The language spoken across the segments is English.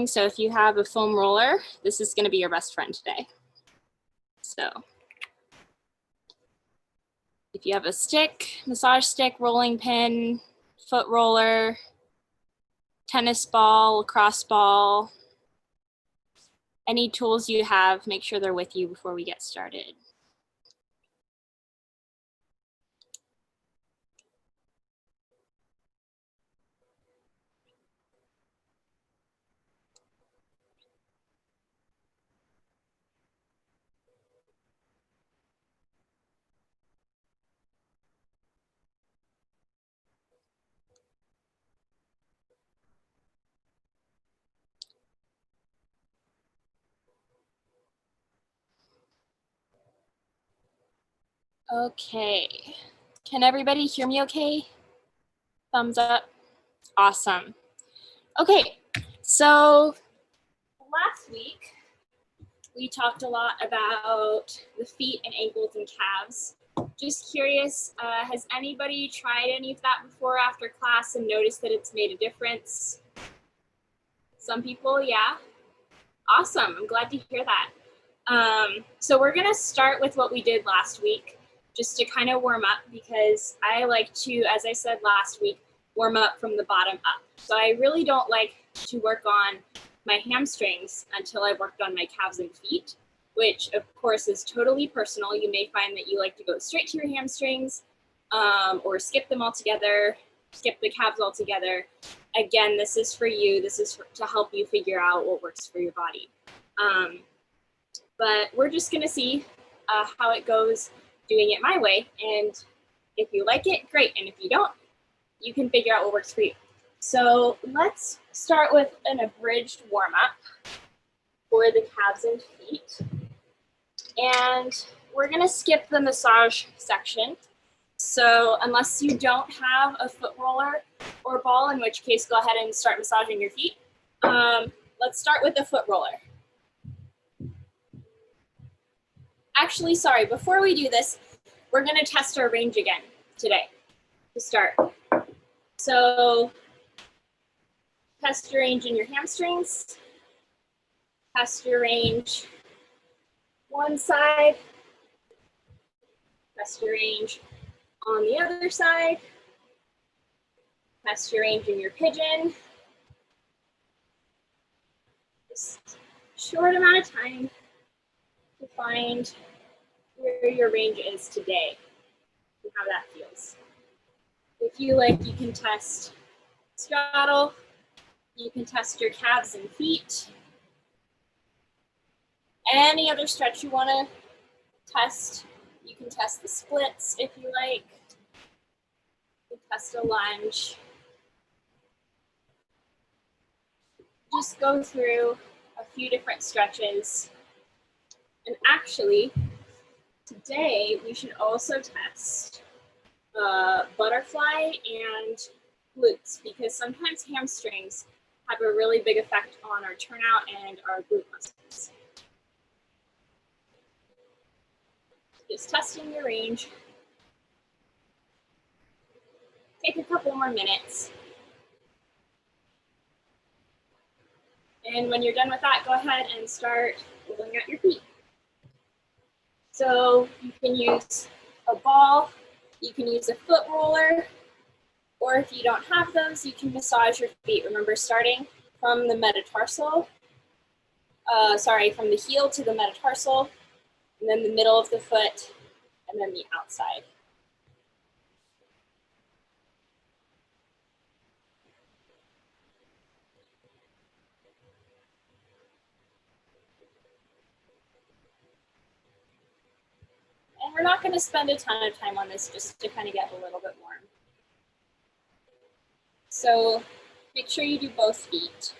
So if you have a foam roller, this is going to be your best friend today. So if you have a stick, massage stick, rolling pin, foot roller, tennis ball, lacrosse ball, any tools you have, make sure they're with you before we get started. Okay, can everybody hear me okay? Thumbs up, awesome. Okay, so last week we talked a lot about the feet and ankles and calves. Just curious, has anybody tried any of that before after class and noticed that it's made a difference? Some people, yeah. Awesome, I'm glad to hear that. So we're gonna start with what we did last week, just to kind of warm up, because I like to, as I said last week, warm up from the bottom up. So I really don't like to work on my hamstrings until I've worked on my calves and feet, which of course is totally personal. You may find that you like to go straight to your hamstrings or skip them altogether, skip the calves altogether. Again, this is for you. This is to help you figure out what works for your body. But we're just gonna see how it goes doing it my way. And if you like it, great. And if you don't, you can figure out what works for you. So let's start with an abridged warm up for the calves and feet. And we're gonna skip the massage section. So unless you don't have a foot roller or ball, in which case go ahead and start massaging your feet. Let's start with the foot roller. Actually, sorry, before we do this, we're gonna test our range again today to start. So test your range in your hamstrings, test your range one side, test your range on the other side, test your range in your pigeon. Just a short amount of time to find where your range is today and how that feels. If you like, you can test straddle, you can test your calves and feet. Any other stretch you want to test, you can test the splits if you like. You can test a lunge. Just go through a few different stretches. And actually, today we should also test butterfly and glutes, because sometimes hamstrings have a really big effect on our turnout and our glute muscles. Just testing your range. Take a couple more minutes. And when you're done with that, go ahead and start rolling out your feet. So you can use a ball, you can use a foot roller, or if you don't have those, you can massage your feet. Remember, starting from the metatarsal, from the heel to the metatarsal, and then the middle of the foot, and then the outside. And we're not going to spend a ton of time on this, just to kind of get a little bit warm. So make sure you do both feet.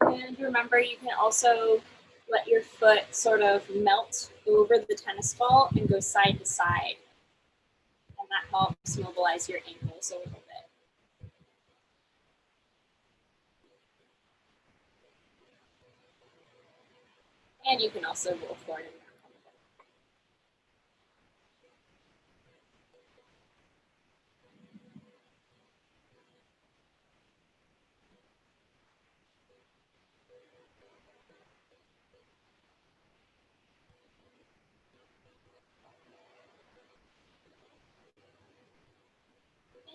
And remember, you can also let your foot sort of melt over the tennis ball and go side to side. And that helps mobilize your ankles a little bit. And you can also roll forward and back.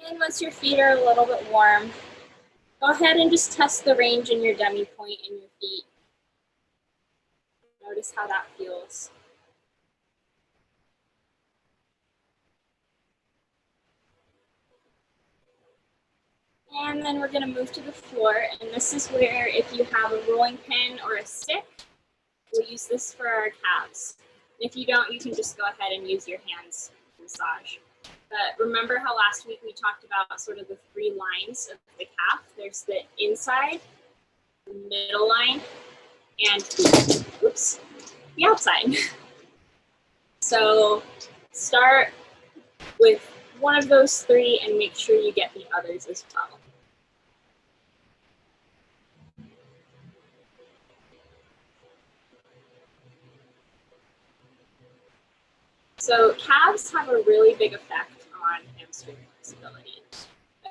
And once your feet are a little bit warm, go ahead and just test the range in your demi point in your feet. Notice how that feels. And then we're going to move to the floor, and this is where if you have a rolling pin or a stick, we'll use this for our calves. If you don't, you can just go ahead and use your hands to massage. But remember how last week we talked about sort of the 3 lines of the calf? There's the inside, the middle line, and the outside. So start with one of those 3 and make sure you get the others as well. So calves have a really big effect on hamstring flexibility,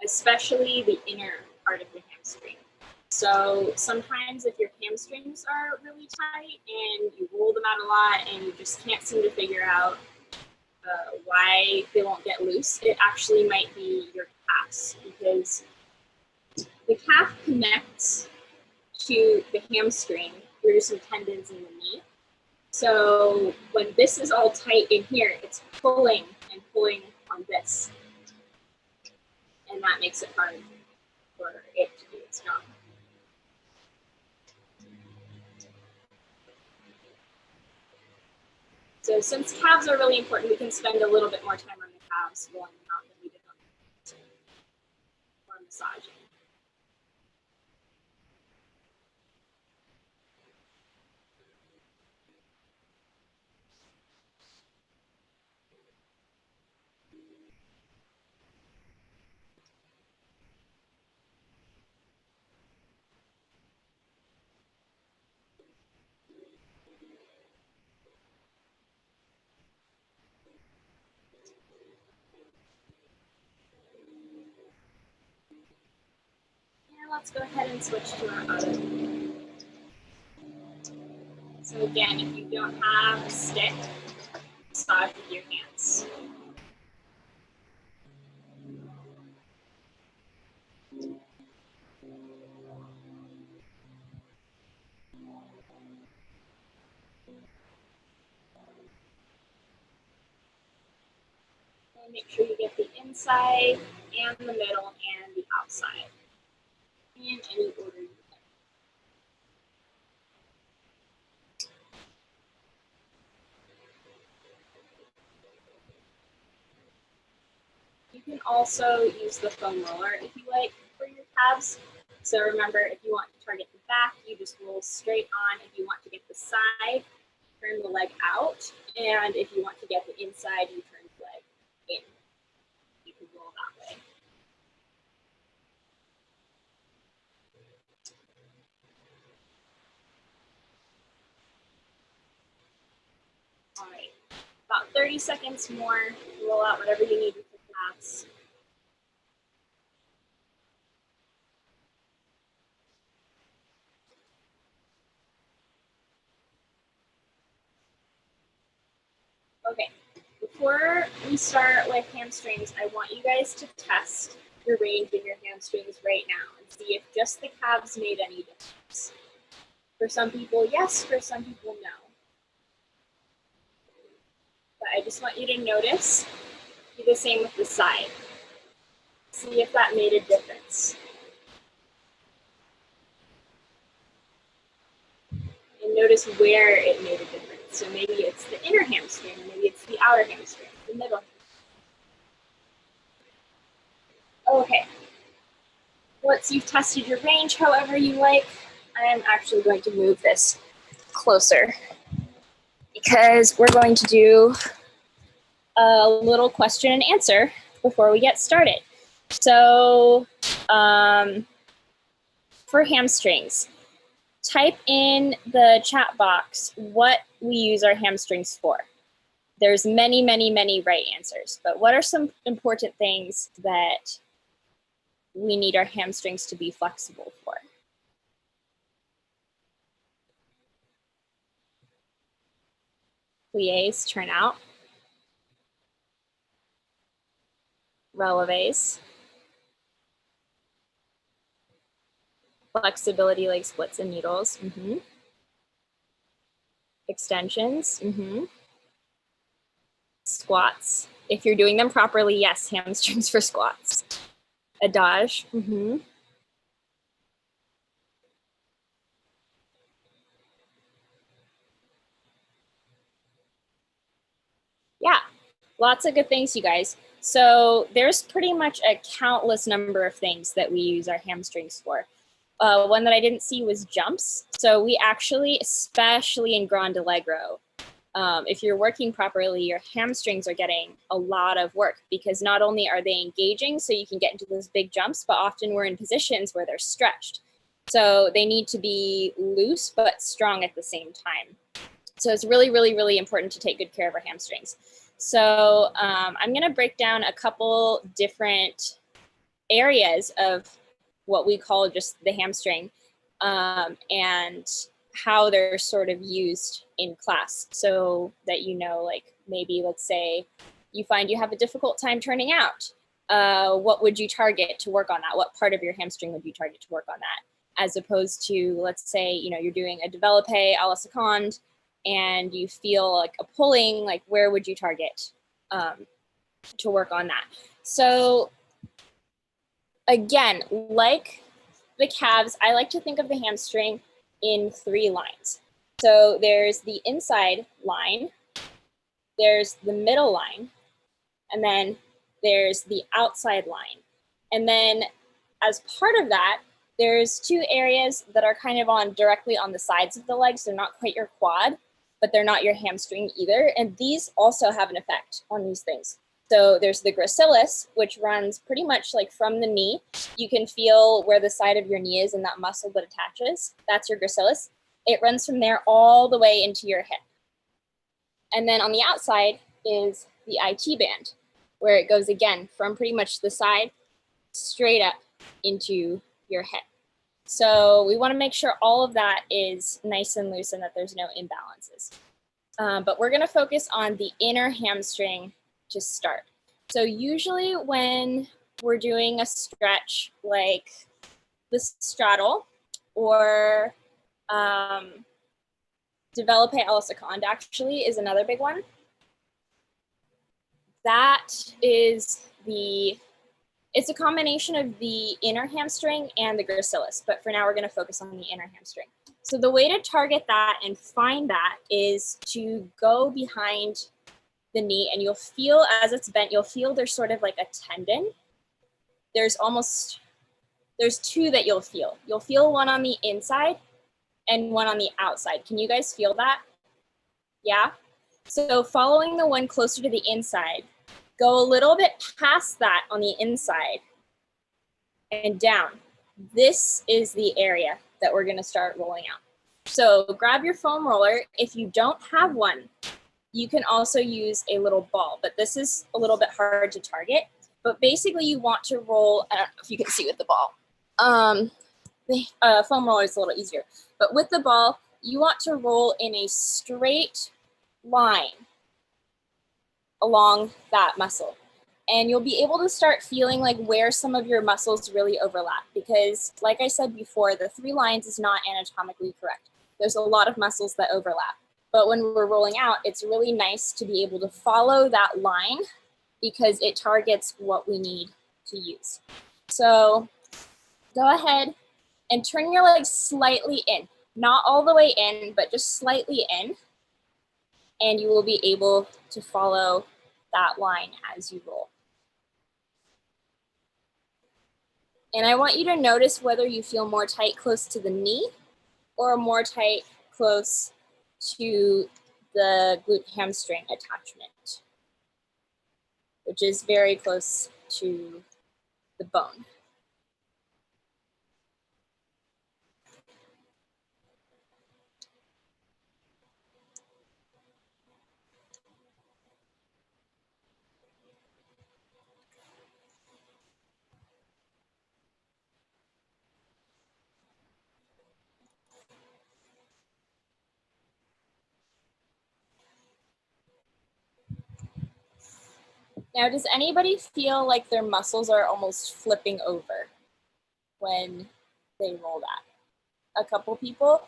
especially the inner part of the hamstring. So sometimes if your hamstrings are really tight and you roll them out a lot and you just can't seem to figure out why they won't get loose, it actually might be your calves, because the calf connects to the hamstring through some tendons in the knee. So when this is all tight in here, it's pulling and pulling on this. And that makes it hard for it to do its job. So since calves are really important, we can spend a little bit more time on the calves rolling them out than we did on the or massaging. Let's go ahead and switch to our other. So again, if you don't have a stick, massage with your hands. And make sure you get the inside and the middle and the outside in any order you like. You can also use the foam roller if you like for your calves. So remember, if you want to target the back, you just roll straight on. If you want to get the side, turn the leg out. And if you want to get the inside, you turn the leg in. You can roll that way. All right, about 30 seconds more. Roll out whatever you need with the calves. Okay, before we start with hamstrings, I want you guys to test your range in your hamstrings right now and see if just the calves made any difference. For some people, yes. For some people, no. But I just want you to notice. Do the same with the side. See if that made a difference. And notice where it made a difference. So maybe it's the inner hamstring, maybe it's the outer hamstring, the middle. Okay. Once you've tested your range however you like, I am actually going to move this closer because we're going to do a little question and answer before we get started. So for hamstrings, type in the chat box what we use our hamstrings for. There's many, many, many right answers, but what are some important things that we need our hamstrings to be flexible for? Plies, turn out. Releves. Flexibility like splits and needles. Extensions. Squats. If you're doing them properly, yes, hamstrings for squats. Adage. Yeah, lots of good things, you guys. So there's pretty much a countless number of things that we use our hamstrings for. One that I didn't see was jumps. So we actually, especially in Grand Allegro, if you're working properly, your hamstrings are getting a lot of work because not only are they engaging so you can get into those big jumps, but often we're in positions where they're stretched. So they need to be loose but strong at the same time. So it's really, really, really important to take good care of our hamstrings. So I'm going to break down a couple different areas of what we call just the hamstring and how they're sort of used in class, so that you know, like maybe let's say you find you have a difficult time turning out. What would you target to work on that? What part of your hamstring would you target to work on that? As opposed to, let's say, you know, you're doing a developpe a la seconde and you feel like a pulling, like where would you target to work on that? So again, like the calves, I like to think of the hamstring in 3 lines. So there's the inside line, there's the middle line, and then there's the outside line. And then as part of that, there's 2 areas that are kind of on directly on the sides of the legs. They're not quite your quad, but they're not your hamstring either. And these also have an effect on these things. So there's the gracilis, which runs pretty much like from the knee. You can feel where the side of your knee is and that muscle that attaches. That's your gracilis. It runs from there all the way into your hip. And then on the outside is the IT band, where it goes again from pretty much the side straight up into your hip. So we want to make sure all of that is nice and loose and that there's no imbalances. But we're going to focus on the inner hamstring to start. So usually when we're doing a stretch like the straddle or developpe a la seconde actually is another big one. That is it's a combination of the inner hamstring and the gracilis, but for now we're going to focus on the inner hamstring. So the way to target that and find that is to go behind the knee, and you'll feel as it's bent, you'll feel there's sort of like a tendon. There's 2 that you'll feel. You'll feel one on the inside and one on the outside. Can you guys feel that? Yeah? So following the one closer to the inside, go a little bit past that on the inside and down. This is the area that we're going to start rolling out. So grab your foam roller. If you don't have one, you can also use a little ball, but this is a little bit hard to target. But basically you want to roll, I don't know if you can see with the ball. The foam roller is a little easier. But with the ball, you want to roll in a straight line along that muscle. And you'll be able to start feeling like where some of your muscles really overlap, because like I said before, the 3 lines is not anatomically correct. There's a lot of muscles that overlap. But when we're rolling out, it's really nice to be able to follow that line because it targets what we need to use. So go ahead and turn your legs slightly in, not all the way in, but just slightly in. And you will be able to follow that line as you roll. And I want you to notice whether you feel more tight close to the knee or more tight close to the glute hamstring attachment, which is very close to the bone. Now, does anybody feel like their muscles are almost flipping over when they roll that? A couple people?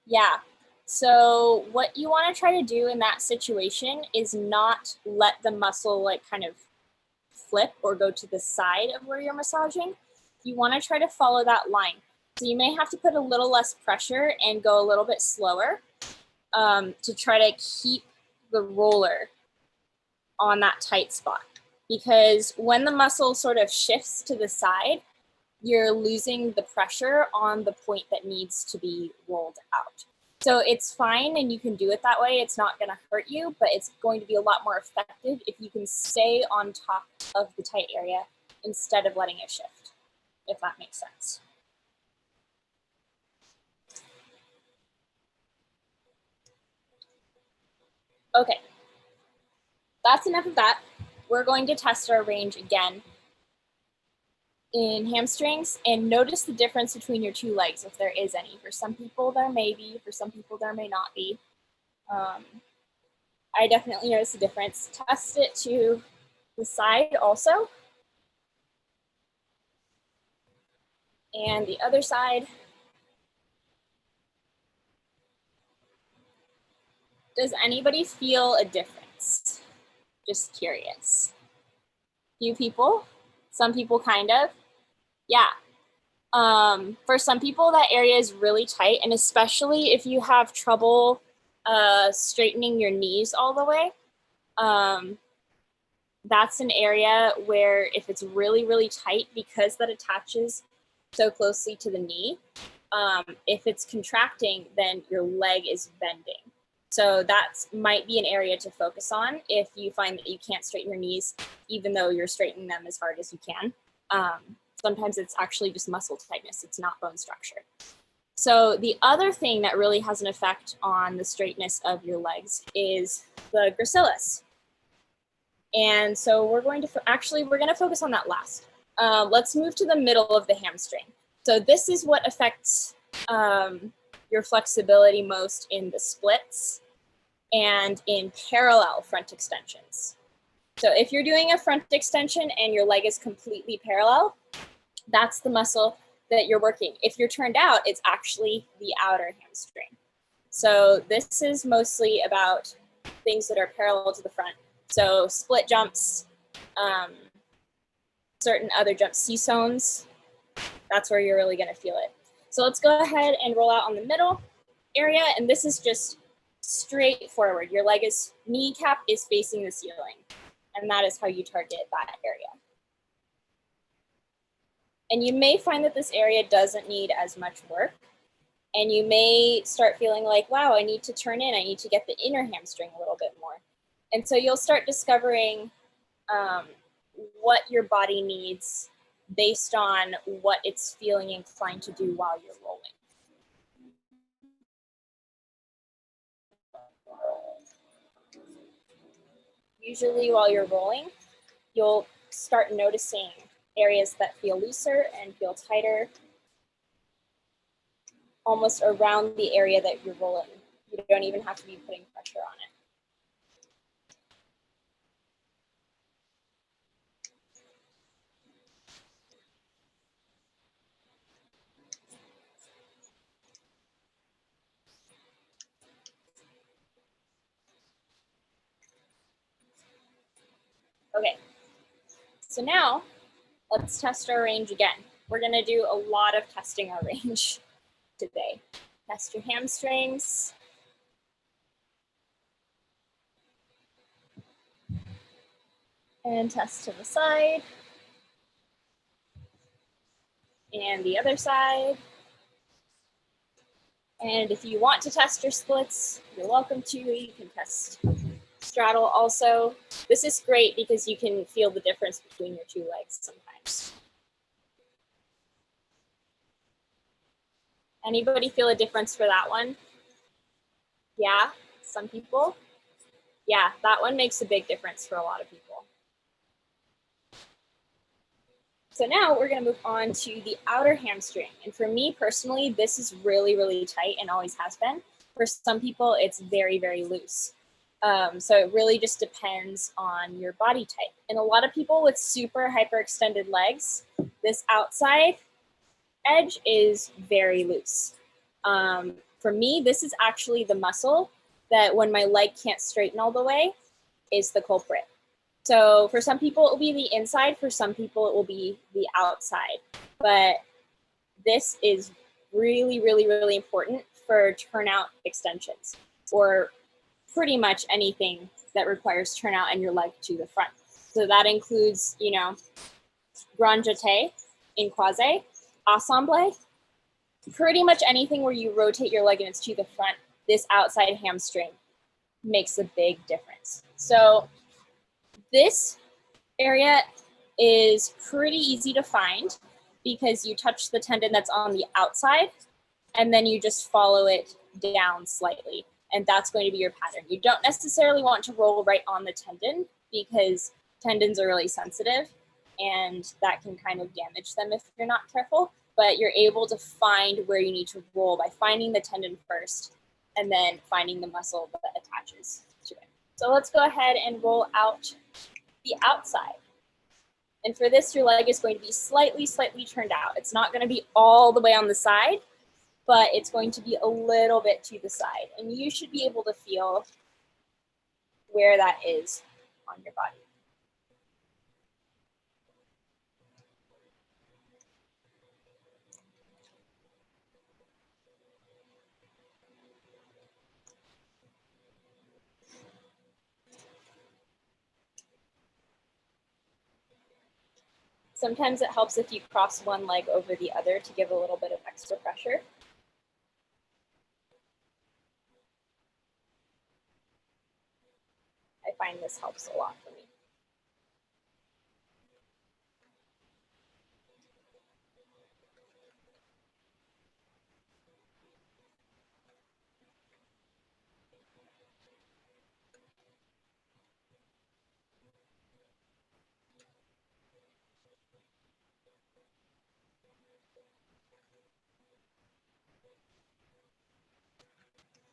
Yeah. So what you want to try to do in that situation is not let the muscle like kind of flip or go to the side of where you're massaging. You want to try to follow that line. So you may have to put a little less pressure and go a little bit slower to try to keep the roller on that tight spot. Because when the muscle sort of shifts to the side, you're losing the pressure on the point that needs to be rolled out. So it's fine and you can do it that way. It's not going to hurt you, but it's going to be a lot more effective if you can stay on top of the tight area instead of letting it shift, if that makes sense. Okay, that's enough of that. We're going to test our range again in hamstrings and notice the difference between your two legs, if there is any. For some people there may be, for some people there may not be. I definitely notice the difference. Test it to the side also. And the other side. Does anybody feel a difference? Just curious. Few people, some people kind of. Yeah. For some people, that area is really tight, and especially if you have trouble straightening your knees all the way, that's an area where if it's really, really tight, because that attaches so closely to the knee, if it's contracting, then your leg is bending. So that might be an area to focus on if you find that you can't straighten your knees, even though you're straightening them as hard as you can. Sometimes it's actually just muscle tightness. It's not bone structure. So the other thing that really has an effect on the straightness of your legs is the gracilis. And so we're going to focus on that last. Let's move to the middle of the hamstring. So this is what affects your flexibility most in the splits and in parallel front extensions. So if you're doing a front extension and your leg is completely parallel, that's the muscle that you're working. If you're turned out, it's actually the outer hamstring. So this is mostly about things that are parallel to the front. So split jumps, certain other jumps, C-zones, that's where you're really gonna feel it. So let's go ahead and roll out on the middle area, and this is just straight forward. Your kneecap is facing the ceiling, and that is how you target that area. And you may find that this area doesn't need as much work, and you may start feeling like, wow, I need to turn in, I need to get the inner hamstring a little bit more. And so you'll start discovering what your body needs based on what it's feeling inclined to do while you're rolling. Usually while you're rolling, you'll start noticing areas that feel looser and feel tighter, almost around the area that you're rolling. You don't even have to be putting pressure on it. Okay, so now let's test our range again. We're gonna do a lot of testing our range today. Test your hamstrings. And test to the side. And the other side. And if you want to test your splits, you're welcome to. You can test straddle also. This is great because you can feel the difference between your two legs sometimes. Anybody feel a difference for that one? Yeah, some people. Yeah, that one makes a big difference for a lot of people. So now we're gonna move on to the outer hamstring. And for me personally, this is really, really tight and always has been. For some people, it's very, very loose. So it really just depends on your body type. And a lot of people with super hyperextended legs, this outside edge is very loose. For me, this is actually the muscle that when my leg can't straighten all the way is the culprit. So for some people, it will be the inside. For some people, it will be the outside. But this is really, really, really important for turnout extensions or pretty much anything that requires turnout and your leg to the front. So that includes, you know, grand jeté, incroisé, assemblé, pretty much anything where you rotate your leg and it's to the front. This outside hamstring makes a big difference. So this area is pretty easy to find because you touch the tendon that's on the outside and then you just follow it down slightly. And that's going to be your pattern. You don't necessarily want to roll right on the tendon because tendons are really sensitive and that can kind of damage them if you're not careful. But you're able to find where you need to roll by finding the tendon first and then finding the muscle that attaches to it. So let's go ahead and roll out the outside. And for this, your leg is going to be slightly turned out. It's not going to be all the way on the side, but it's going to be a little bit to the side. And you should be able to feel where that is on your body. Sometimes it helps if you cross one leg over the other to give a little bit of extra pressure. I find this helps a lot for me.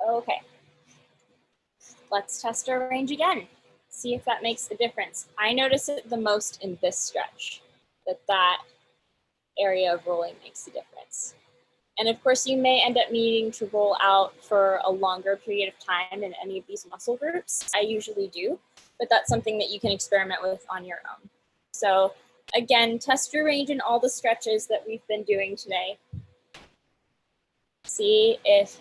Okay, let's test our range again. See if that makes a difference. I notice it the most in this stretch, that area of rolling makes a difference. And of course, you may end up needing to roll out for a longer period of time in any of these muscle groups. I usually do, but that's something that you can experiment with on your own. So again, test your range in all the stretches that we've been doing today. See if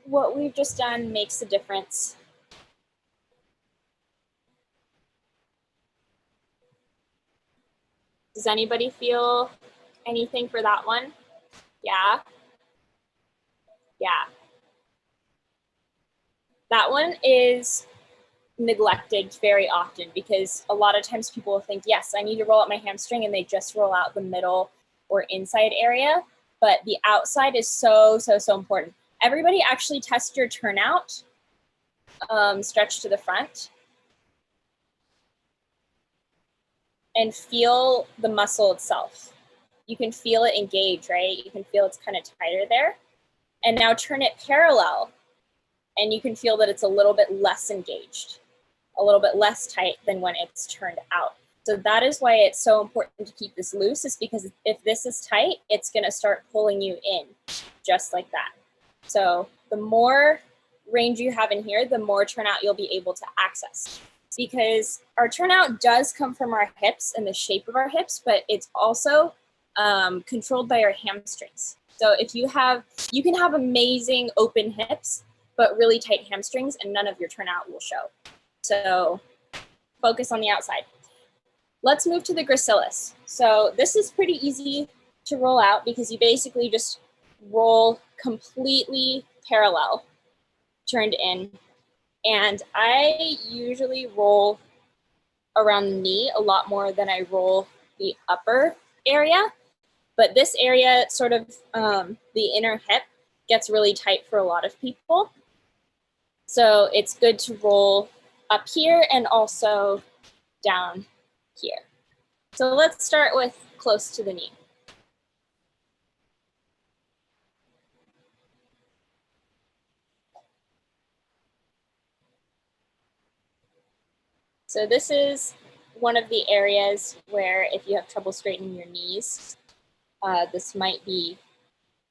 what we've just done makes a difference. Does anybody feel anything for that one? Yeah? Yeah. That one is neglected very often because a lot of times people will think, yes, I need to roll out my hamstring, and they just roll out the middle or inside area. But the outside is so important. Everybody actually test your turnout, stretch to the front, and feel the muscle itself. You can feel it engage, right? You can feel it's kind of tighter there. And now turn it parallel, and you can feel that it's a little bit less engaged, a little bit less tight than when it's turned out. So that is why it's so important to keep this loose, is because if this is tight, it's going to start pulling you in just like that. So the more range you have in here, the more turnout you'll be able to access, because our turnout does come from our hips and the shape of our hips, but it's also controlled by our hamstrings. So if you can have amazing open hips, but really tight hamstrings, and none of your turnout will show. So focus on the outside. Let's move to the gracilis. So this is pretty easy to roll out because you basically just roll completely parallel, turned in. And I usually roll around the knee a lot more than I roll the upper area. But this area, sort of the inner hip, gets really tight for a lot of people. So it's good to roll up here and also down here. So let's start with close to the knee. So this is one of the areas where if you have trouble straightening your knees, this might be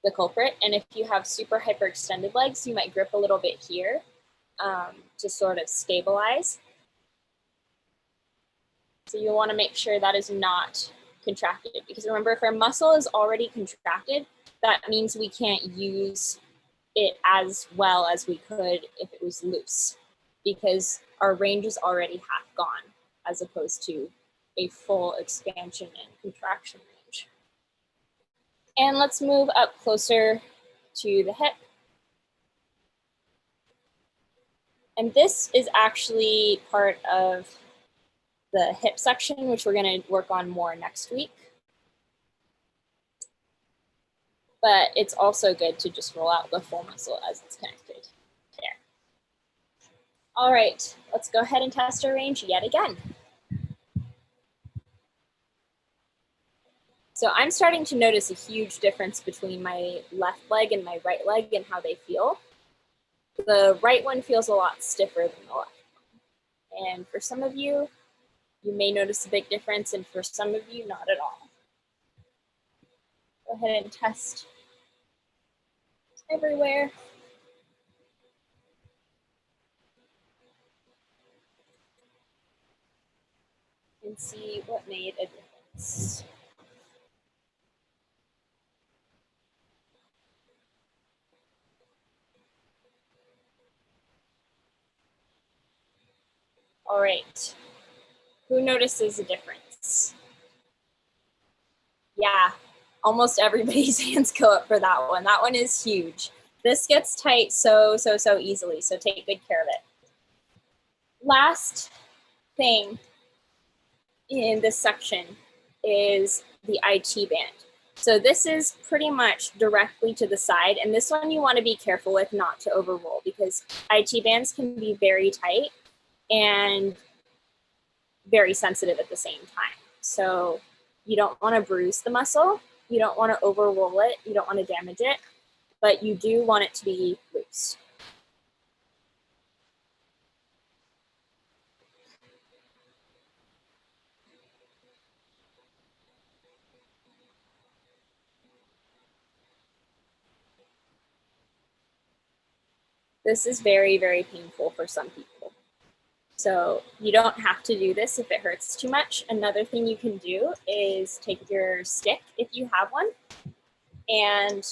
the culprit. And if you have super hyperextended legs, you might grip a little bit here to sort of stabilize. So you'll want to make sure that is not contracted, because remember, if our muscle is already contracted, that means we can't use it as well as we could if it was loose, because our range is already half gone as opposed to a full expansion and contraction range. And let's move up closer to the hip. And this is actually part of the hip section, which we're going to work on more next week. But it's also good to just roll out the full muscle as it's connected there. All right, let's go ahead and test our range yet again. So I'm starting to notice a huge difference between my left leg and my right leg and how they feel. The right one feels a lot stiffer than the left one. And for some of you, you may notice a big difference, and for some of you, not at all. Go ahead and test everywhere. And see what made a difference. All right, who notices a difference? Yeah, almost everybody's hands go up for that one. That one is huge. This gets tight so easily, so take good care of it. Last thing in this section is the IT band. So this is pretty much directly to the side, and this one you want to be careful with not to overroll, because IT bands can be very tight and very sensitive at the same time. So you don't want to bruise the muscle, you don't want to overroll it, you don't want to damage it, but you do want it to be loose. This is very painful for some people. So you don't have to do this if it hurts too much. Another thing you can do is take your stick, if you have one, and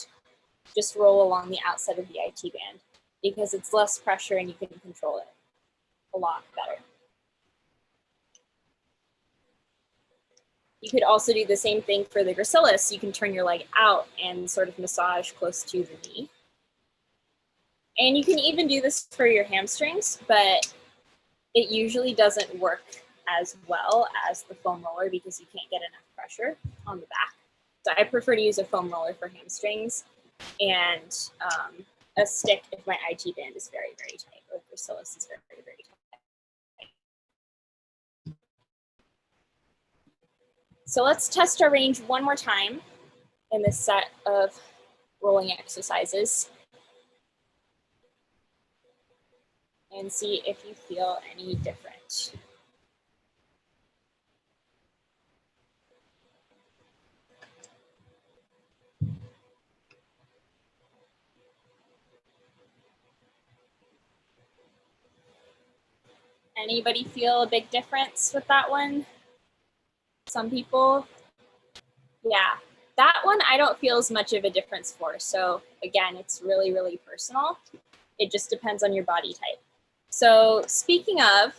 just roll along the outside of the IT band, because it's less pressure and you can control it a lot better. You could also do the same thing for the gracilis. You can turn your leg out and sort of massage close to the knee. And you can even do this for your hamstrings, but it usually doesn't work as well as the foam roller because you can't get enough pressure on the back. So I prefer to use a foam roller for hamstrings and a stick if my IT band is very tight, or gracilis is very tight. So let's test our range one more time in this set of rolling exercises and see if you feel any different. Anybody feel a big difference with that one? Some people? Yeah, that one I don't feel as much of a difference for. So again, it's really personal. It just depends on your body type. So speaking of,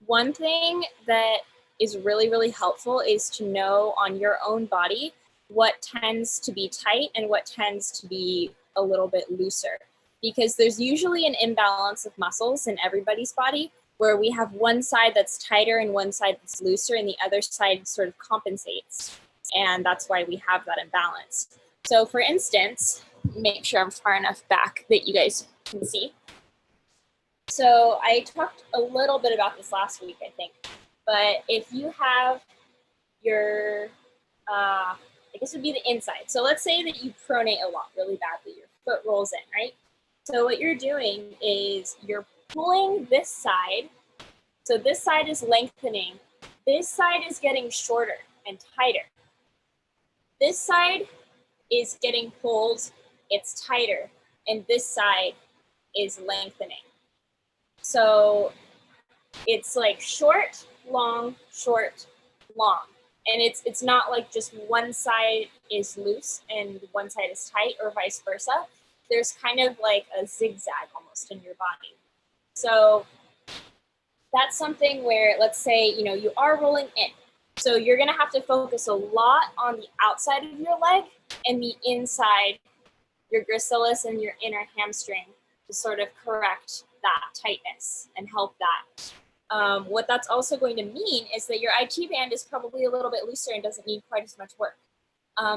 one thing that is really helpful is to know on your own body what tends to be tight and what tends to be a little bit looser. Because there's usually an imbalance of muscles in everybody's body where we have one side that's tighter and one side that's looser and the other side sort of compensates. And that's why we have that imbalance. So for instance, make sure I'm far enough back that you guys can see. So I talked a little bit about this last week, I think, but if you have your, I guess it would be the inside. So let's say that you pronate a lot really badly, your foot rolls in, right? So what you're doing is you're pulling this side So this side is lengthening. This side is getting shorter and tighter. This side is getting pulled, it's tighter, and this side is lengthening. So it's like short, long, and it's not like just one side is loose and one side is tight or vice versa. There's kind of like a zigzag almost in your body. So that's something where, let's say, you know, you are rolling in. So you're gonna have to focus a lot on the outside of your leg and the inside, your gracilis and your inner hamstring, to sort of correct that tightness and help that. What that's also going to mean is that your IT band is probably a little bit looser and doesn't need quite as much work.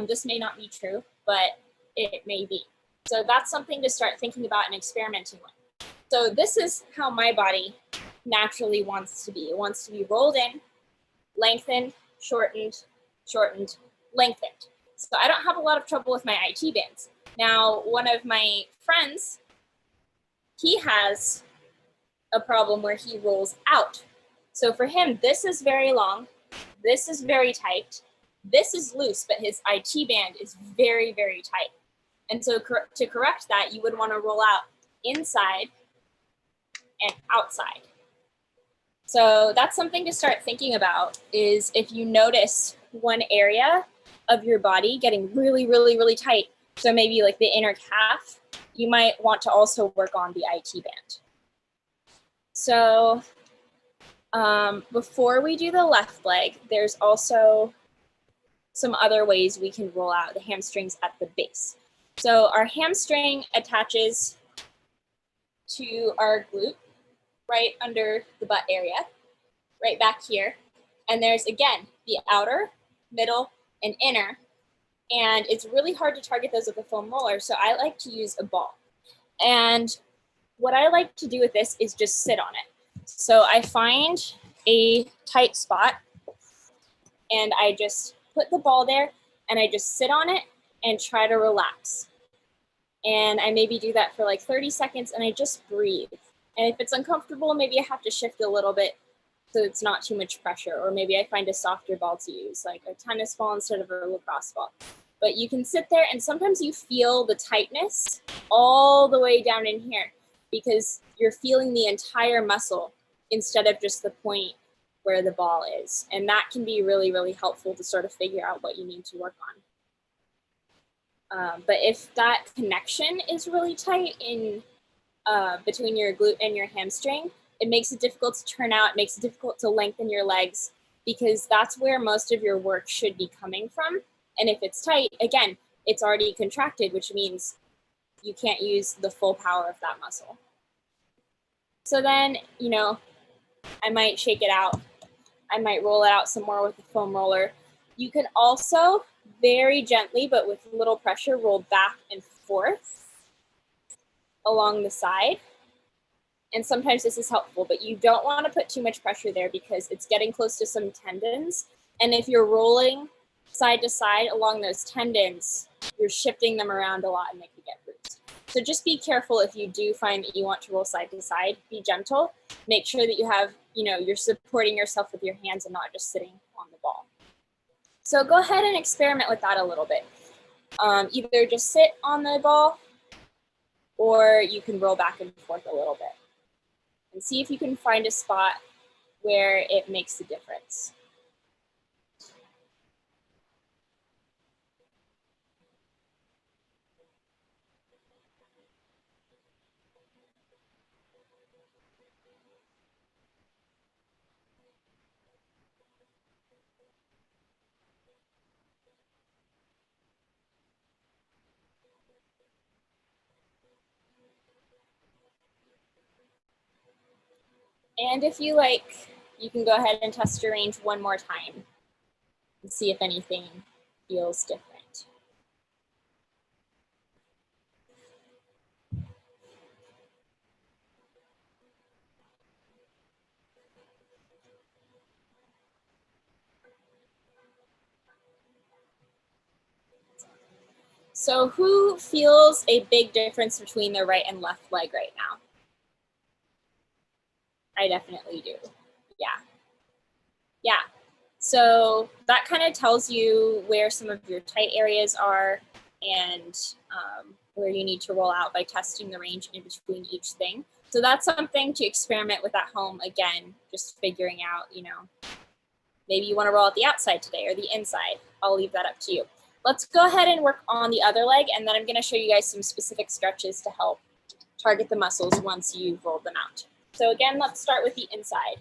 This may not be true, but it may be. So that's something to start thinking about and experimenting with. So this is how my body naturally wants to be. It wants to be rolled in, lengthened, shortened, shortened, lengthened. So I don't have a lot of trouble with my IT bands. Now, one of my friends, he has a problem where he rolls out. So for him, this is very long, this is very tight, this is loose, but his IT band is very, very tight. And so to correct that, you would want to roll out inside and outside. So that's something to start thinking about, is if you notice one area of your body getting really, really, really tight, so maybe like the inner calf, you might want to also work on the IT band. So before we do the left leg, there's also some other ways we can roll out the hamstrings at the base. So our hamstring attaches to our glute, right under the butt area, right back here. And there's, again, the outer, middle, and inner. And it's really hard to target those with a foam roller, so I like to use a ball. And what I like to do with this is just sit on it. So I find a tight spot and I just put the ball there and I just sit on it and try to relax. And I maybe do that for like 30 seconds and I just breathe. And if it's uncomfortable, maybe I have to shift a little bit so it's not too much pressure, or maybe I find a softer ball to use, like a tennis ball instead of a lacrosse ball. But you can sit there and sometimes you feel the tightness all the way down in here because you're feeling the entire muscle instead of just the point where the ball is. And that can be really, really helpful to sort of figure out what you need to work on. But if that connection is really tight in between your glute and your hamstring, it makes it difficult to turn out, it makes it difficult to lengthen your legs, because that's where most of your work should be coming from. And if it's tight, again, it's already contracted, which means you can't use the full power of that muscle. So then, you know, I might shake it out. I might roll it out some more with the foam roller. You can also very gently, but with little pressure, roll back and forth along the side. And sometimes this is helpful, but you don't want to put too much pressure there because it's getting close to some tendons. And if you're rolling side to side along those tendons, you're shifting them around a lot and they could get bruised. So just be careful if you do find that you want to roll side to side. Be gentle. Make sure that you have, you know, you're supporting yourself with your hands and not just sitting on the ball. So go ahead and experiment with that a little bit. Either just sit on the ball or you can roll back and forth a little bit. And see if you can find a spot where it makes a difference. And if you like, you can go ahead and test your range one more time and see if anything feels different. So who feels a big difference between their right and left leg right now? I definitely do. Yeah. So that kind of tells you where some of your tight areas are and where you need to roll out by testing the range in between each thing. So that's something to experiment with at home. Again, just figuring out, you know, maybe you want to roll out the outside today or the inside. I'll leave that up to you. Let's go ahead and work on the other leg, and then I'm going to show you guys some specific stretches to help target the muscles once you've rolled them out. So again, let's start with the inside.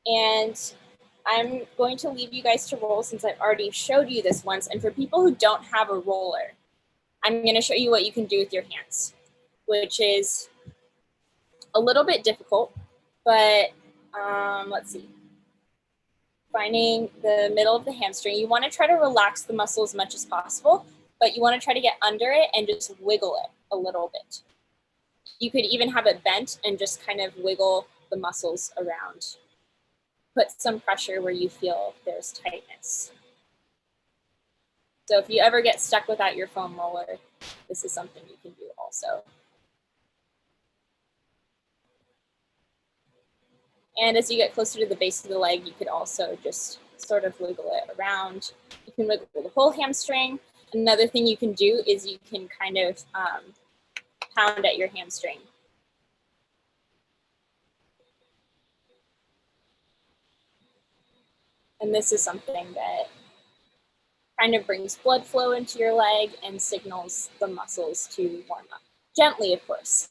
And I'm going to leave you guys to roll since I've already showed you this once. And for people who don't have a roller, I'm going to show you what you can do with your hands, which is a little bit difficult, but let's see. Finding the middle of the hamstring, you want to try to relax the muscle as much as possible, but you want to try to get under it and just wiggle it a little bit. You could even have it bent and just kind of wiggle the muscles around. Put some pressure where you feel there's tightness. So if you ever get stuck without your foam roller, this is something you can do also. And as you get closer to the base of the leg, you could also just sort of wiggle it around. You can wiggle the whole hamstring. Another thing you can do is you can kind of pound at your hamstring. And this is something that kind of brings blood flow into your leg and signals the muscles to warm up. Gently, of course.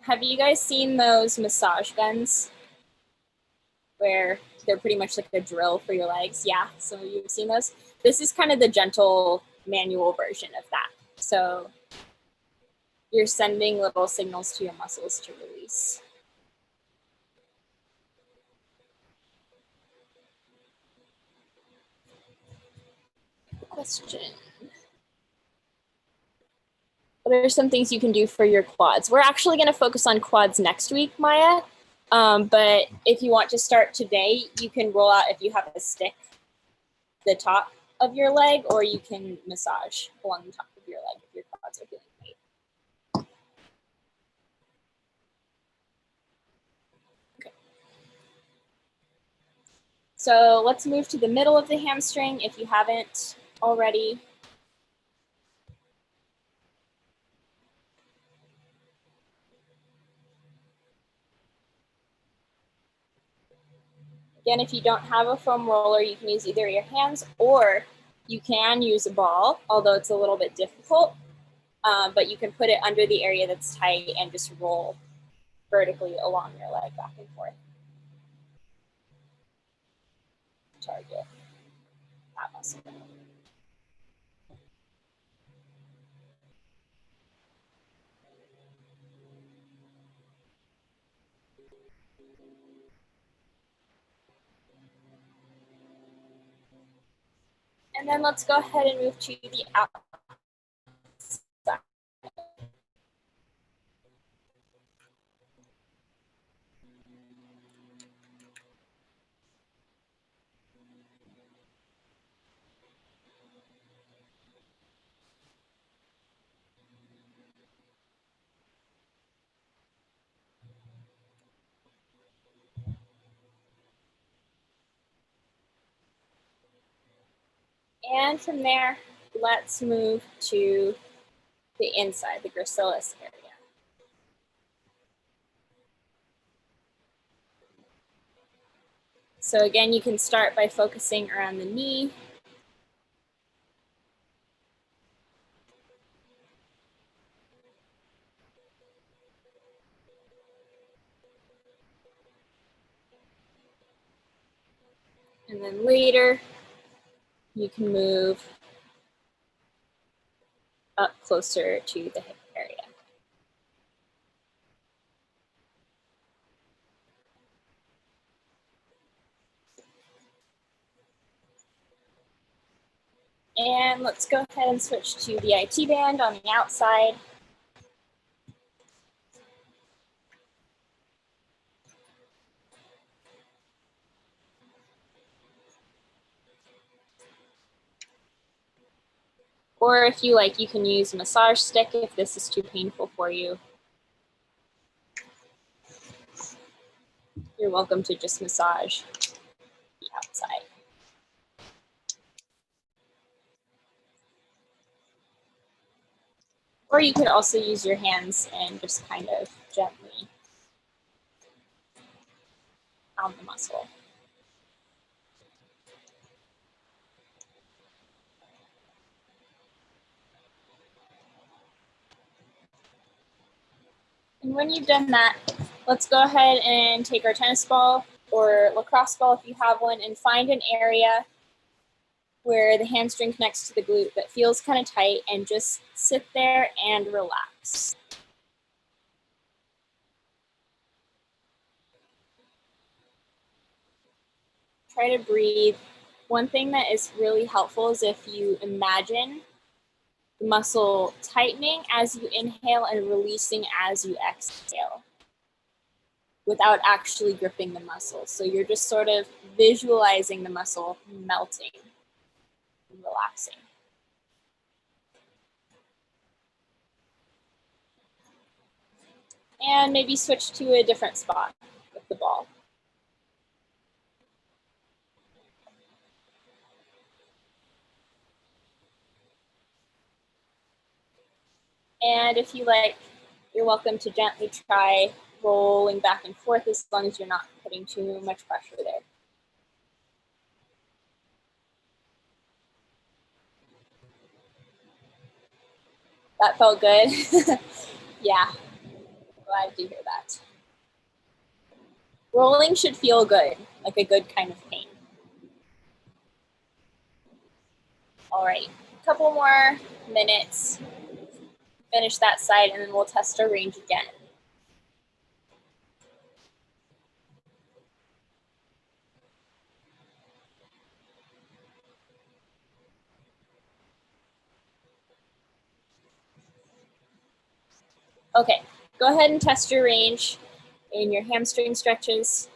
Have you guys seen those massage guns where they're pretty much like a drill for your legs? Yeah, so you've seen those. This is kind of the gentle manual version of that. So you're sending little signals to your muscles to release. Question. What are some things you can do for your quads? We're actually going to focus on quads next week, Maya. But if you want to start today, you can roll out, if you have a stick, the top of your leg, or you can massage along the top of your leg if your quads are feeling tight. Okay. So let's move to the middle of the hamstring if you haven't already. Again, if you don't have a foam roller, you can use either your hands or you can use a ball, although it's a little bit difficult. But you can put it under the area that's tight and just roll vertically along your leg back and forth. Target that muscle. And then let's go ahead and move to the outside. And from there, let's move to the inside, the gracilis area. So again, you can start by focusing around the knee. And then later, you can move up closer to the hip area. And let's go ahead and switch to the IT band on the outside. Or if you like, you can use a massage stick if this is too painful for you. You're welcome to just massage the outside. Or you could also use your hands and just kind of gently pound the muscle. And when you've done that, let's go ahead and take our tennis ball or lacrosse ball if you have one and find an area where the hamstring connects to the glute that feels kind of tight, and just sit there and relax. Try to breathe. One thing that is really helpful is if you imagine the muscle tightening as you inhale and releasing as you exhale without actually gripping the muscle. So you're just sort of visualizing the muscle melting and relaxing. And maybe switch to a different spot with the ball. And if you like, you're welcome to gently try rolling back and forth as long as you're not putting too much pressure there. That felt good. Yeah, glad to hear that. Rolling should feel good, like a good kind of pain. All right, a couple more minutes. Finish that side and then we'll test our range again. Okay, go ahead and test your range in your hamstring stretches.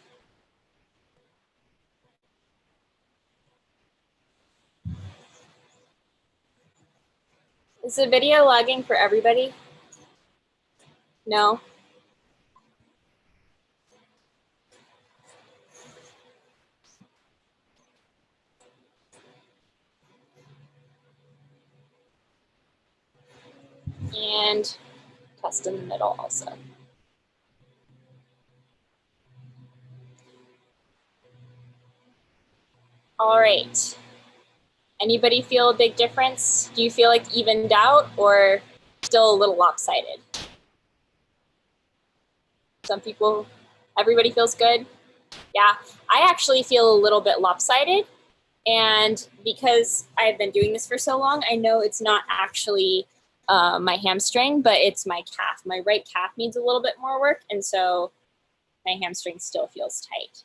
Is the video lagging for everybody? No? And test in the middle also. All right. Anybody feel a big difference? Do you feel like evened out or still a little lopsided? Some people, everybody feels good? Yeah, I actually feel a little bit lopsided. And because I've been doing this for so long, I know it's not actually my hamstring, but it's my calf. My right calf needs a little bit more work, and so my hamstring still feels tight.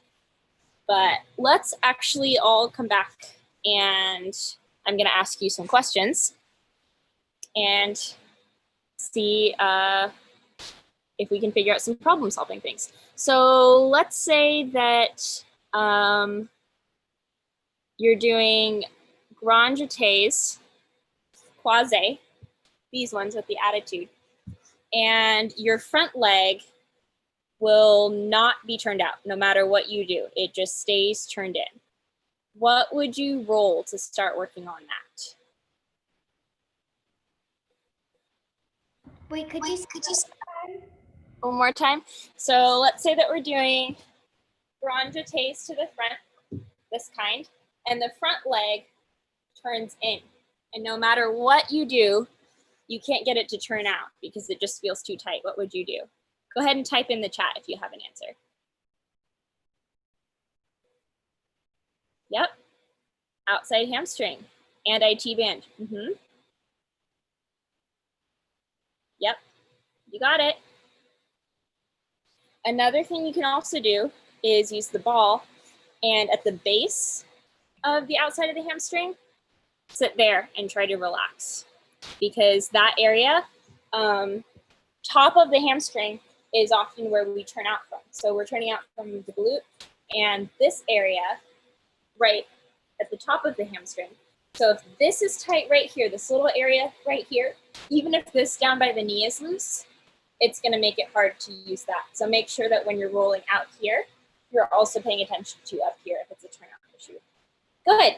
But let's actually all come back, and I'm gonna ask you some questions and see if we can figure out some problem solving things. So let's say that you're doing grand jetés, croisé, these ones with the attitude, and your front leg will not be turned out no matter what you do. It just stays turned in. What would you roll to start working on that? Wait, could you one more time? So let's say that we're doing grand jetés to the front, this kind, and the front leg turns in. And no matter what you do, you can't get it to turn out because it just feels too tight. What would you do? Go ahead and type in the chat if you have an answer. Yep. Outside hamstring. Anti-T-band. Yep. You got it. Another thing you can also do is use the ball and at the base of the outside of the hamstring, sit there and try to relax. Because that area, top of the hamstring is often where we turn out from. So we're turning out from the glute, and this area right at the top of the hamstring So if this is tight right here, this little area right here, even if this down by the knee is loose, it's gonna make it hard to use that. So make sure that when you're rolling out here, you're also paying attention to up here if it's a turnout issue. Good.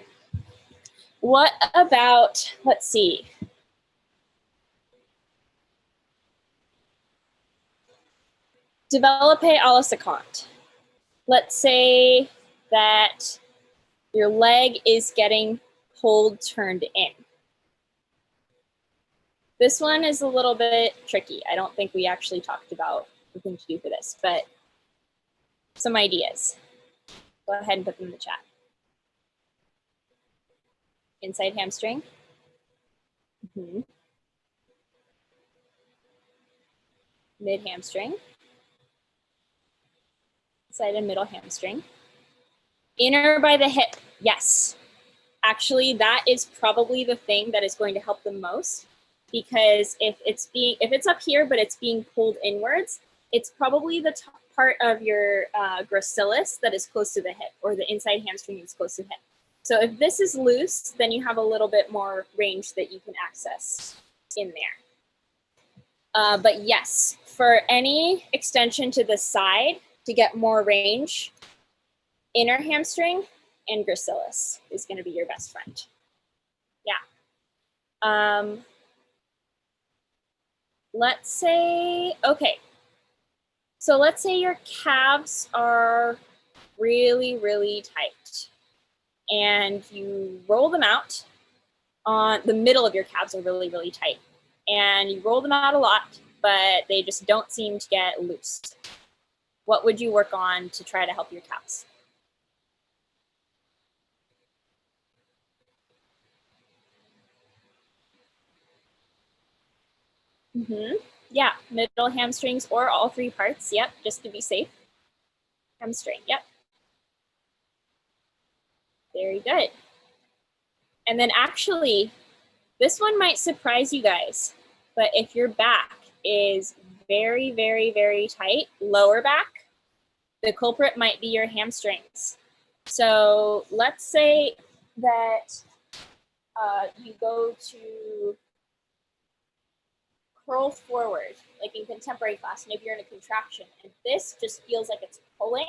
What about, let's see. Développé à la seconde. Let's say that your leg is getting pulled, turned in. This one is a little bit tricky. I don't think we actually talked about the thing to do for this, but some ideas. Go ahead and put them in the chat. Inside hamstring. Mid hamstring. Side and middle hamstring. Inner by the hip, yes. Actually, that is probably the thing that is going to help the most, because if it's up here but it's being pulled inwards, it's probably the top part of your gracilis that is close to the hip, or the inside hamstring is close to the hip. So if this is loose, then you have a little bit more range that you can access in there. But yes, for any extension to the side to get more range, inner hamstring and gracilis is going to be your best friend. Yeah. Let's say, okay. So let's say your calves are really, really tight and you roll them out. On the middle of your calves are really, really tight, and you roll them out a lot, but they just don't seem to get loose. What would you work on to try to help your calves? Yeah, middle hamstrings or all three parts. Yep, just to be safe. Hamstring, yep. Very good. And then actually, this one might surprise you guys, but if your back is very, very, very tight, lower back, the culprit might be your hamstrings. So let's say that you go to curl forward, like in contemporary class, maybe you're in a contraction, and this just feels like it's pulling.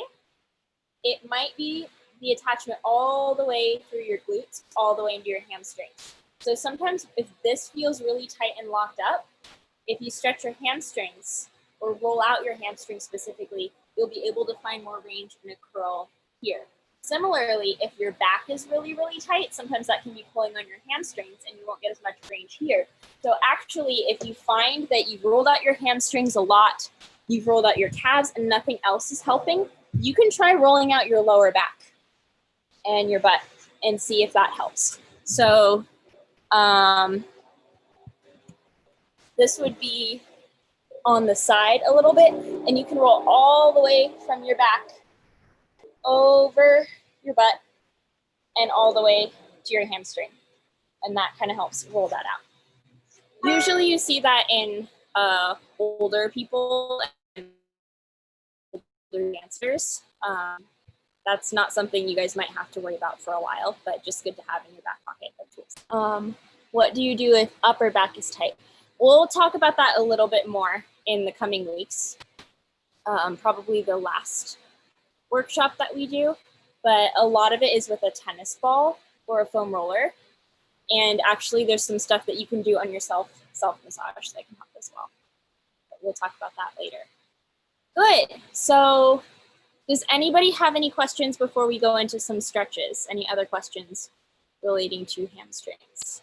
It might be the attachment all the way through your glutes, all the way into your hamstrings. So sometimes if this feels really tight and locked up, if you stretch your hamstrings or roll out your hamstrings specifically, you'll be able to find more range in a curl here. Similarly, if your back is really, really tight, sometimes that can be pulling on your hamstrings and you won't get as much range here. So actually, if you find that you've rolled out your hamstrings a lot, you've rolled out your calves and nothing else is helping, you can try rolling out your lower back and your butt and see if that helps. So this would be on the side a little bit, and you can roll all the way from your back over your butt and all the way to your hamstring. And that kind of helps roll that out. Usually you see that in older people and older dancers. That's not something you guys might have to worry about for a while, but just good to have in your back pocket of tools. What do you do if upper back is tight? We'll talk about that a little bit more in the coming weeks. Probably the last workshop that we do, but a lot of it is with a tennis ball or a foam roller. And actually there's some stuff that you can do on yourself, self-massage that can help as well. But we'll talk about that later. Good, so does anybody have any questions before we go into some stretches? Any other questions relating to hamstrings?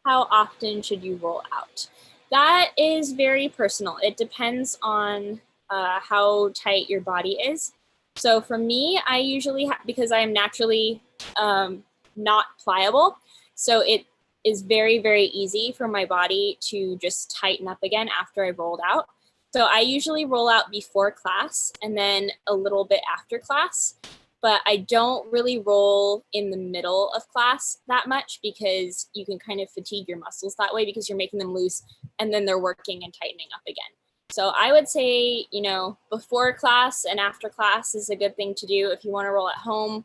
How often should you roll out? That is very personal. It depends on how tight your body is. So for me, I usually, because I am naturally not pliable, so it is very, very easy for my body to just tighten up again after I've rolled out. So I usually roll out before class and then a little bit after class. But I don't really roll in the middle of class that much because you can kind of fatigue your muscles that way because you're making them loose and then they're working and tightening up again. So I would say, you know, before class and after class is a good thing to do if you want to roll at home.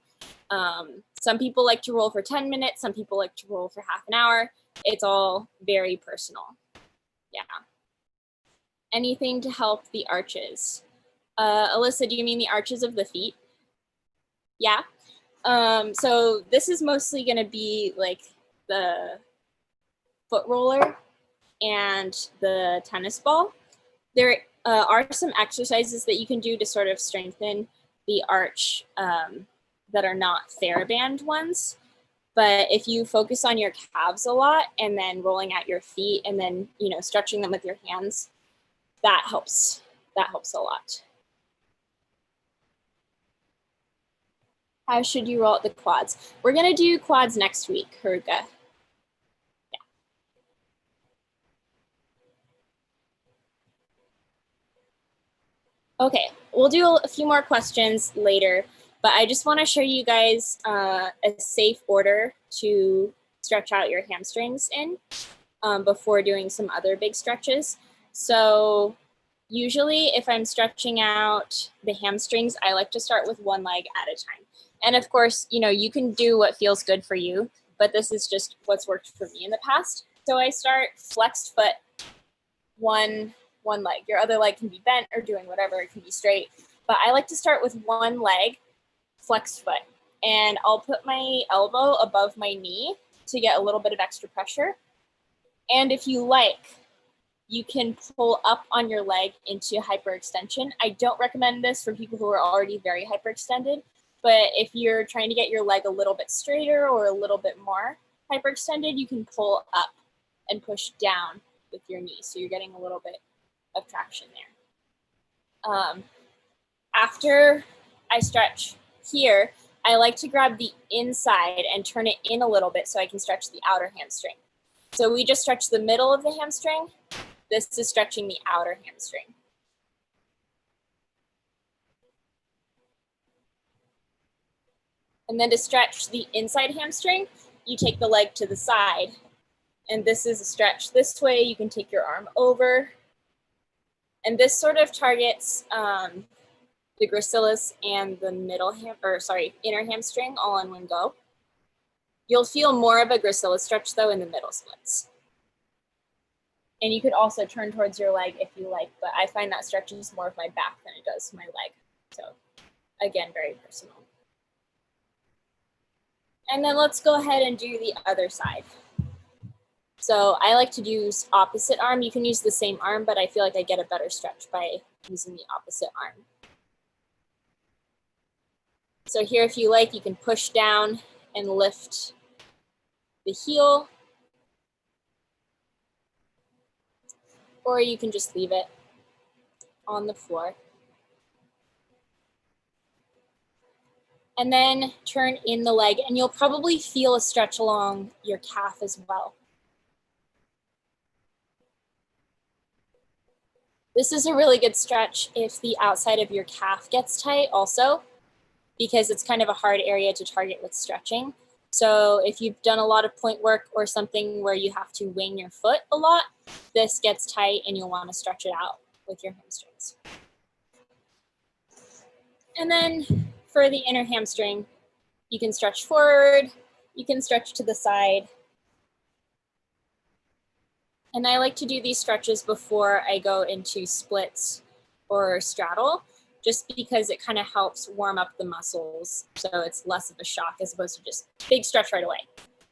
Some people like to roll for 10 minutes. Some people like to roll for half an hour. It's all very personal. Yeah. Anything to help the arches. Alyssa, do you mean the arches of the feet? Yeah. So this is mostly going to be like the foot roller and the tennis ball. There are some exercises that you can do to sort of strengthen the arch that are not TheraBand ones. But if you focus on your calves a lot and then rolling out your feet and then, you know, stretching them with your hands, that helps. That helps a lot. How should you roll out the quads? We're going to do quads next week, Haruka. Okay, we'll do a few more questions later, but I just want to show you guys a safe order to stretch out your hamstrings in before doing some other big stretches. So usually if I'm stretching out the hamstrings, I like to start with one leg at a time. And of course, you know, you can do what feels good for you, but this is just what's worked for me in the past. So I start flexed foot, one leg. Your other leg can be bent or doing whatever, it can be straight. But I like to start with one leg, flexed foot. And I'll put my elbow above my knee to get a little bit of extra pressure. And if you like, you can pull up on your leg into hyperextension. I don't recommend this for people who are already very hyperextended, but if you're trying to get your leg a little bit straighter or a little bit more hyperextended, you can pull up and push down with your knee. So you're getting a little bit of traction there. After I stretch here, I like to grab the inside and turn it in a little bit so I can stretch the outer hamstring. So we just stretch the middle of the hamstring. This is stretching the outer hamstring. And then to stretch the inside hamstring, you take the leg to the side. And this is a stretch this way. You can take your arm over. And this sort of targets the gracilis and the inner hamstring all in one go. You'll feel more of a gracilis stretch though in the middle splits. And you could also turn towards your leg if you like, but I find that stretches more of my back than it does my leg. So again, very personal. And then let's go ahead and do the other side. So I like to use opposite arm. You can use the same arm, but I feel like I get a better stretch by using the opposite arm. So here, if you like, you can push down and lift the heel, or you can just leave it on the floor. And then turn in the leg, and you'll probably feel a stretch along your calf as well. This is a really good stretch if the outside of your calf gets tight also, because it's kind of a hard area to target with stretching. So if you've done a lot of point work or something where you have to wing your foot a lot, this gets tight and you'll want to stretch it out with your hamstrings. And then for the inner hamstring, you can stretch forward, you can stretch to the side. And I like to do these stretches before I go into splits or straddle, just because it kind of helps warm up the muscles. So it's less of a shock as opposed to just big stretch right away.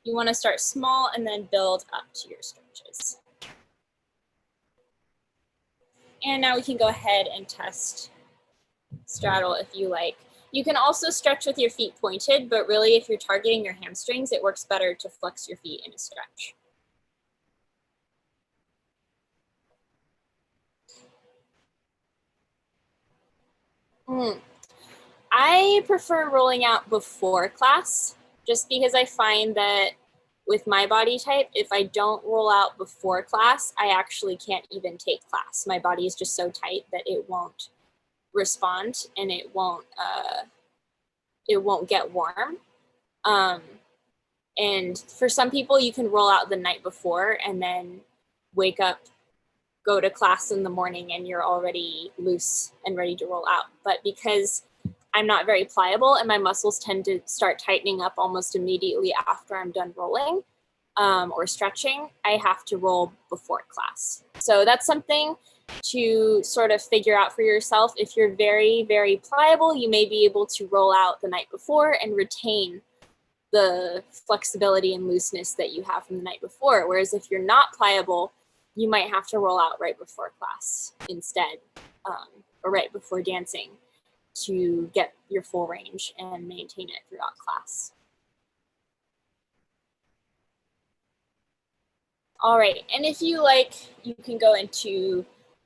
You want to start small and then build up to your stretches. And now we can go ahead and test straddle if you like. You can also stretch with your feet pointed, but really if you're targeting your hamstrings, it works better to flex your feet in a stretch. I prefer rolling out before class, just because I find that with my body type, if I don't roll out before class, I actually can't even take class. My body is just so tight that it won't respond and it won't get warm. And for some people, you can roll out the night before and then wake up go to class in the morning and you're already loose and ready to roll out. But because I'm not very pliable and my muscles tend to start tightening up almost immediately after I'm done rolling or stretching, I have to roll before class. So that's something to sort of figure out for yourself. If you're very, very pliable, you may be able to roll out the night before and retain the flexibility and looseness that you have from the night before. Whereas if you're not pliable, you might have to roll out right before class instead, or right before dancing to get your full range and maintain it throughout class. All right, and if you like, you can go into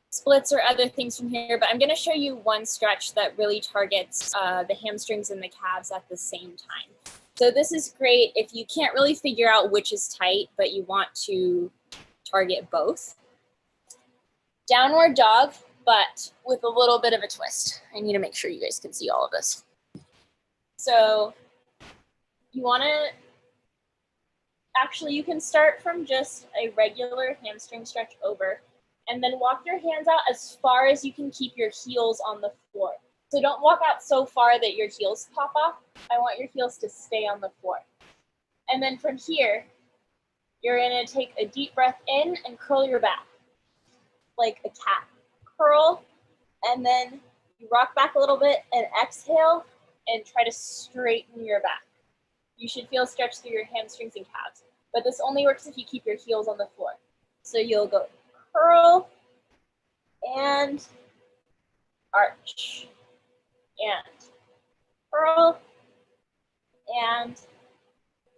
splits or other things from here, but I'm gonna show you one stretch that really targets the hamstrings and the calves at the same time. So this is great if you can't really figure out which is tight, but you want to target both. Downward dog, but with a little bit of a twist. I need to make sure you guys can see all of this. So you wanna, actually you can start from just a regular hamstring stretch over and then walk your hands out as far as you can keep your heels on the floor. So don't walk out so far that your heels pop off. I want your heels to stay on the floor. And then from here, you're gonna take a deep breath in and curl your back like a cat. Curl, and then you rock back a little bit and exhale and try to straighten your back. You should feel stretch through your hamstrings and calves, but this only works if you keep your heels on the floor. So you'll go curl and arch and curl and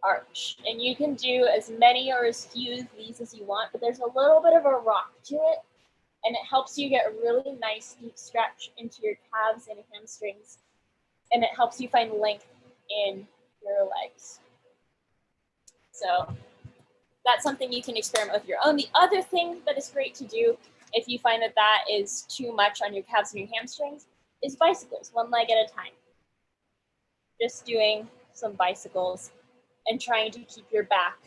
arch. And you can do as many or as few of these as you want, but there's a little bit of a rock to it, and it helps you get a really nice deep stretch into your calves and hamstrings, and it helps you find length in your legs. So that's something you can experiment with your own. The other thing that is great to do if you find that that is too much on your calves and your hamstrings is bicycles, one leg at a time. Just doing some bicycles and trying to keep your back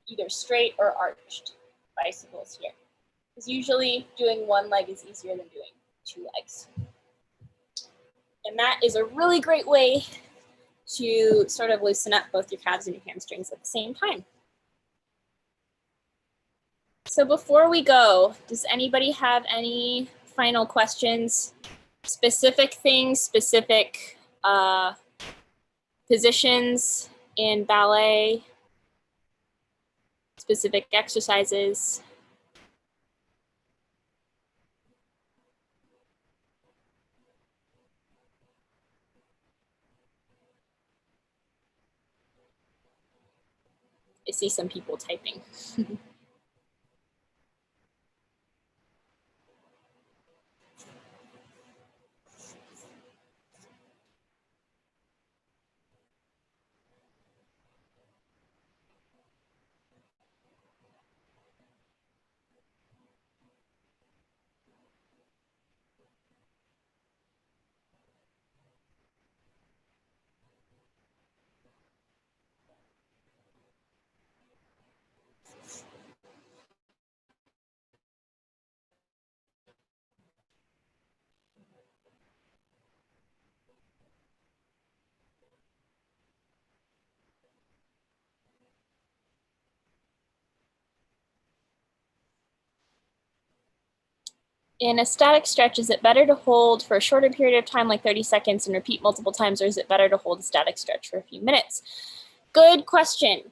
either straight or arched. Bicycles here. Because usually doing one leg is easier than doing two legs. And that is a really great way to sort of loosen up both your calves and your hamstrings at the same time. So before we go, does anybody have any final questions? Specific things, specific positions in ballet, specific exercises? I see some people typing. In a static stretch, is it better to hold for a shorter period of time, like 30 seconds, and repeat multiple times, or is it better to hold a static stretch for a few minutes? Good question.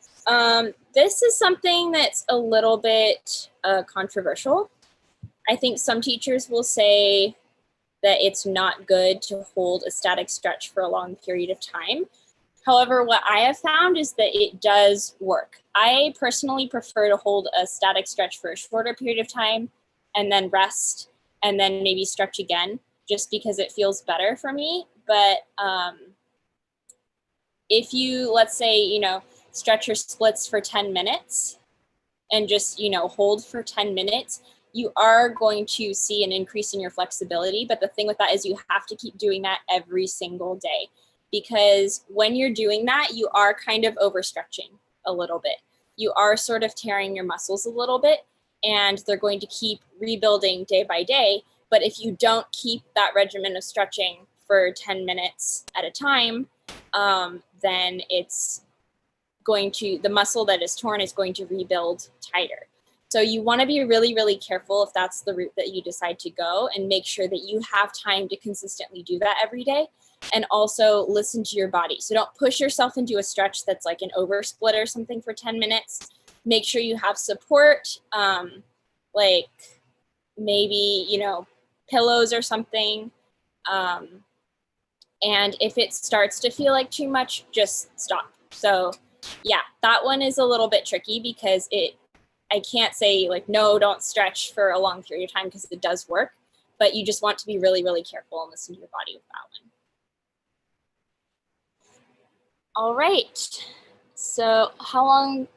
This is something that's a little bit controversial. I think some teachers will say that it's not good to hold a static stretch for a long period of time. However, what I have found is that it does work. I personally prefer to hold a static stretch for a shorter period of time and then rest and then maybe stretch again, just because it feels better for me. But if you, let's say, stretch your splits for 10 minutes and just, hold for 10 minutes, you are going to see an increase in your flexibility. But the thing with that is you have to keep doing that every single day, because when you're doing that, you are kind of overstretching a little bit. You are sort of tearing your muscles a little bit. and they're going to keep rebuilding day by day. But if you don't keep that regimen of stretching for 10 minutes at a time, then it's going to, the muscle that is torn is going to rebuild tighter. So you want to be really, really careful if that's the route that you decide to go, and make sure that you have time to consistently do that every day, and also listen to your body. So don't push yourself into a stretch that's like an oversplit or something for 10 minutes. Make sure you have support, like maybe, you know, pillows or something. And if it starts to feel like too much, just stop. So yeah, that one is a little bit tricky because I can't say like, no, don't stretch for a long period of time, because it does work, but you just want to be really, really careful and listen to your body with that one. All right, so how long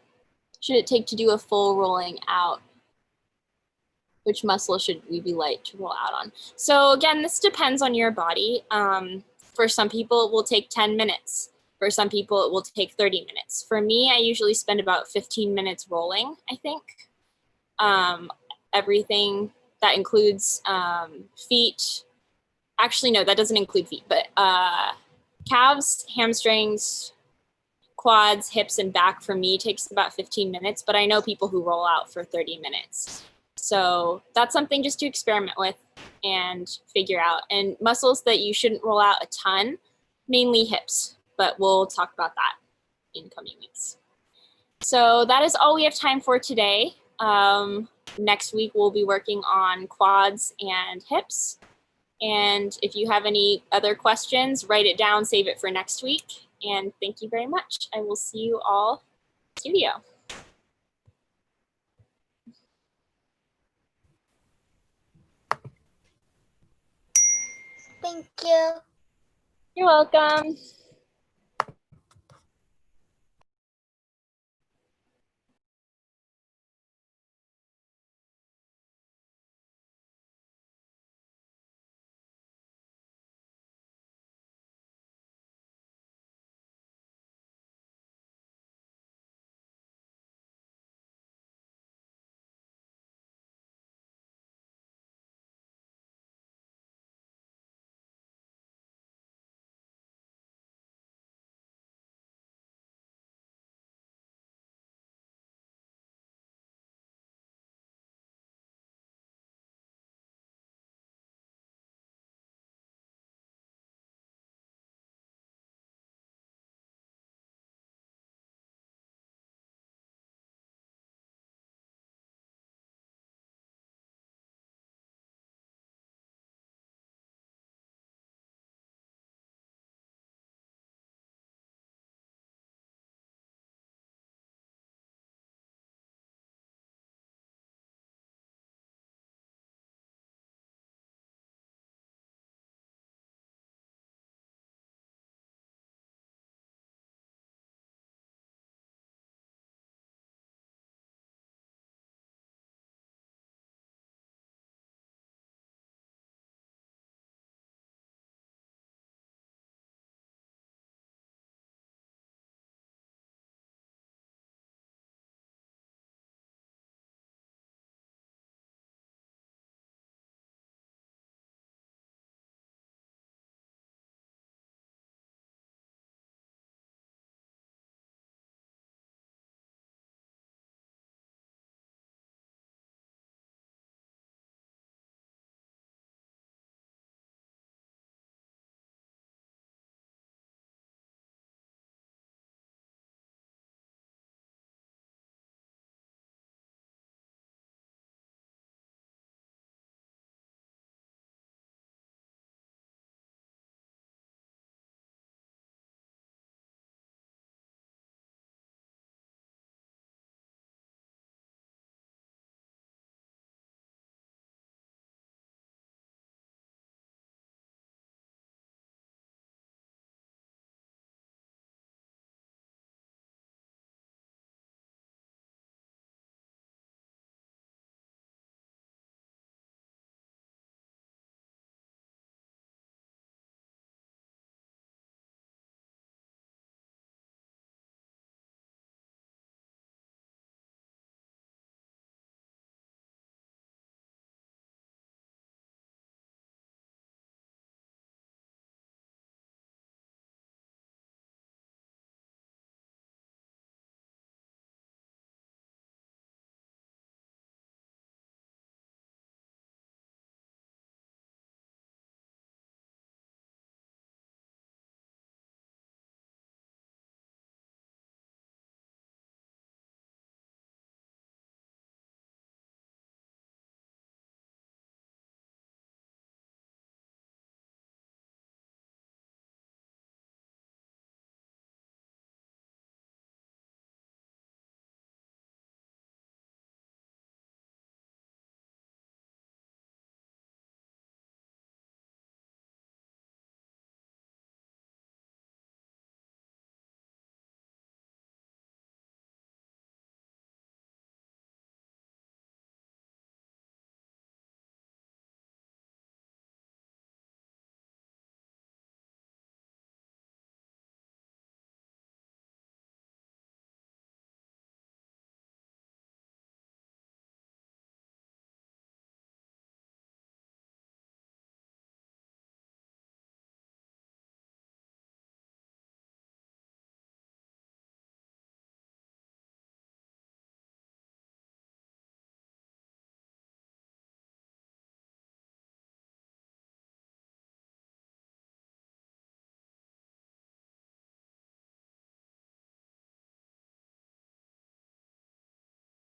should it take to do a full rolling out? Which muscle should we be light to roll out on? So again, this depends on your body. For some people, it will take 10 minutes. For some people, it will take 30 minutes. For me, I usually spend about 15 minutes rolling, I think. Everything that includes feet. Actually, no, that doesn't include feet, but calves, hamstrings, quads, hips, and back for me takes about 15 minutes, but I know people who roll out for 30 minutes. So that's something just to experiment with and figure out. And muscles that you shouldn't roll out a ton, mainly hips, but we'll talk about that in coming weeks. So that is all we have time for today. Next week, we'll be working on quads and hips. And if you have any other questions, write it down, save it for next week. And thank you very much. I will see you all in studio. Thank you. You're welcome.